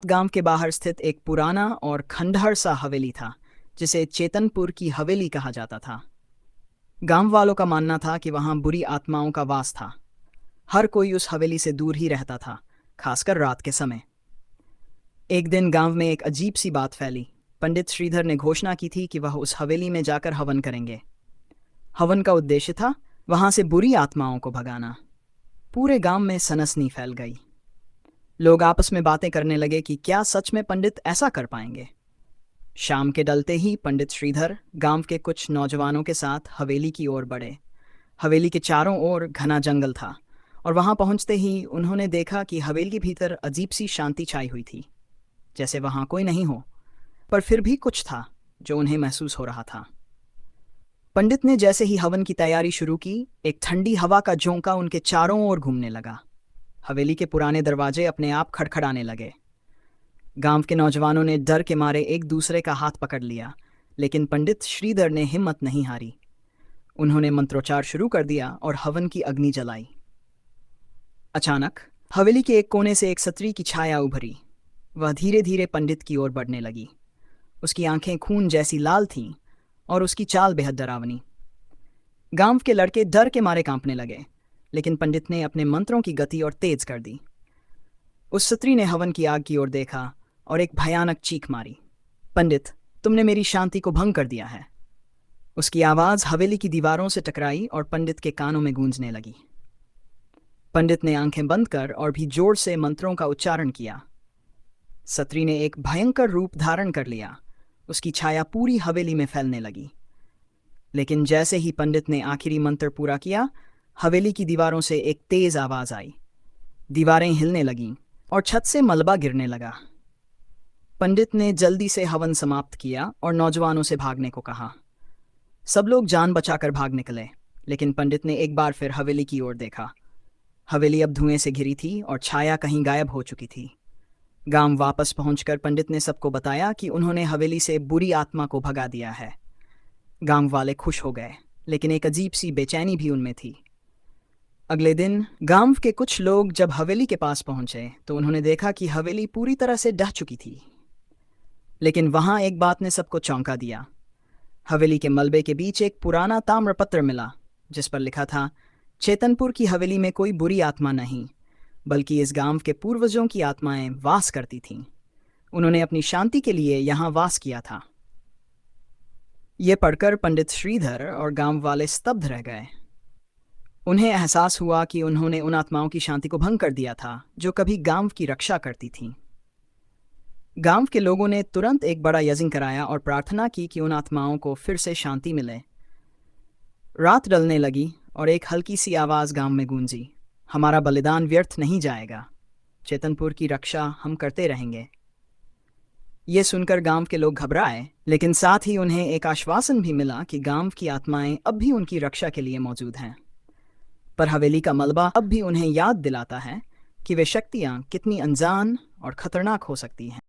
गांव के बाहर स्थित एक पुराना और खंडहर सा हवेली था, जिसे चेतनपुर की हवेली कहा जाता था। गांव वालों का मानना था कि वहां बुरी आत्माओं का वास था। हर कोई उस हवेली से दूर ही रहता था, खासकर रात के समय। एक दिन गांव में एक अजीब सी बात फैली। पंडित श्रीधर ने घोषणा की थी कि वह उस हवेली में जाकर हवन करेंगे। हवन का उद्देश्य था वहां से बुरी आत्माओं को भगाना। पूरे गांव में सनसनी फैल गई। लोग आपस में बातें करने लगे कि क्या सच में पंडित ऐसा कर पाएंगे। शाम के ढलते ही पंडित श्रीधर गांव के कुछ नौजवानों के साथ हवेली की ओर बढ़े। हवेली के चारों ओर घना जंगल था, और वहां पहुंचते ही उन्होंने देखा कि हवेली के भीतर अजीब सी शांति छाई हुई थी, जैसे वहां कोई नहीं हो। पर फिर भी कुछ था जो उन्हें महसूस हो रहा था। पंडित ने जैसे ही हवन की तैयारी शुरू की, एक ठंडी हवा का झोंका उनके चारों ओर घूमने लगा। हवेली के पुराने दरवाजे अपने आप खड़खड़ाने लगे। गांव के नौजवानों ने डर के मारे एक दूसरे का हाथ पकड़ लिया, लेकिन पंडित श्रीधर ने हिम्मत नहीं हारी। उन्होंने मंत्रोच्चार शुरू कर दिया और हवन की अग्नि जलाई। अचानक हवेली के एक कोने से एक स्त्री की छाया उभरी। वह धीरे धीरे पंडित की ओर बढ़ने लगी। उसकी आंखें खून जैसी लाल थीं, और उसकी चाल बेहद डरावनी। गांव के लड़के डर के मारे कांपने लगे, लेकिन पंडित ने अपने मंत्रों की गति और तेज कर दी। उस स्त्री ने हवन की आग की ओर देखा और एक भयानक चीख मारी। पंडित, तुमने मेरी शांति को भंग कर दिया है। उसकी आवाज हवेली की दीवारों से टकराई और पंडित के कानों में गूंजने लगी। पंडित ने आंखें बंद कर और भी जोर से मंत्रों का उच्चारण किया। सत्री ने एक भयंकर रूप धारण कर लिया। उसकी छाया पूरी हवेली में फैलने लगी। लेकिन जैसे ही पंडित ने आखिरी मंत्र पूरा किया, हवेली की दीवारों से एक तेज आवाज आई। दीवारें हिलने लगीं और छत से मलबा गिरने लगा। पंडित ने जल्दी से हवन समाप्त किया और नौजवानों से भागने को कहा। सब लोग जान बचाकर भाग निकले, लेकिन पंडित ने एक बार फिर हवेली की ओर देखा। हवेली अब धुएं से घिरी थी और छाया कहीं गायब हो चुकी थी। गांव वापस पहुंचकर पंडित ने सबको बताया कि उन्होंने हवेली से बुरी आत्मा को भगा दिया है। गांव वाले खुश हो गए, लेकिन एक अजीब सी बेचैनी भी उनमें थी। अगले दिन गांव के कुछ लोग जब हवेली के पास पहुंचे तो उन्होंने देखा कि हवेली पूरी तरह से ढह चुकी थी। लेकिन वहां एक बात ने सबको चौंका दिया। हवेली के मलबे के बीच एक पुराना ताम्रपत्र मिला, जिस पर लिखा था, चेतनपुर की हवेली में कोई बुरी आत्मा नहीं, बल्कि इस गांव के पूर्वजों की आत्माएं वास करती थीं। उन्होंने अपनी शांति के लिए यहाँ वास किया था। ये पढ़कर पंडित श्रीधर और गांव वाले स्तब्ध रह गए। उन्हें एहसास हुआ कि उन्होंने उन आत्माओं की शांति को भंग कर दिया था जो कभी गांव की रक्षा करती थीं। गांव के लोगों ने तुरंत एक बड़ा यज्ञ कराया और प्रार्थना की कि उन आत्माओं को फिर से शांति मिले। रात ढलने लगी और एक हल्की सी आवाज़ गांव में गूंजी, हमारा बलिदान व्यर्थ नहीं जाएगा। चेतनपुर की रक्षा हम करते रहेंगे। ये सुनकर गांव के लोग घबराए, लेकिन साथ ही उन्हें एक आश्वासन भी मिला कि गांव की आत्माएं अब भी उनकी रक्षा के लिए मौजूद हैं। पर हवेली का मलबा अब भी उन्हें याद दिलाता है कि वे शक्तियां कितनी अनजान और खतरनाक हो सकती हैं।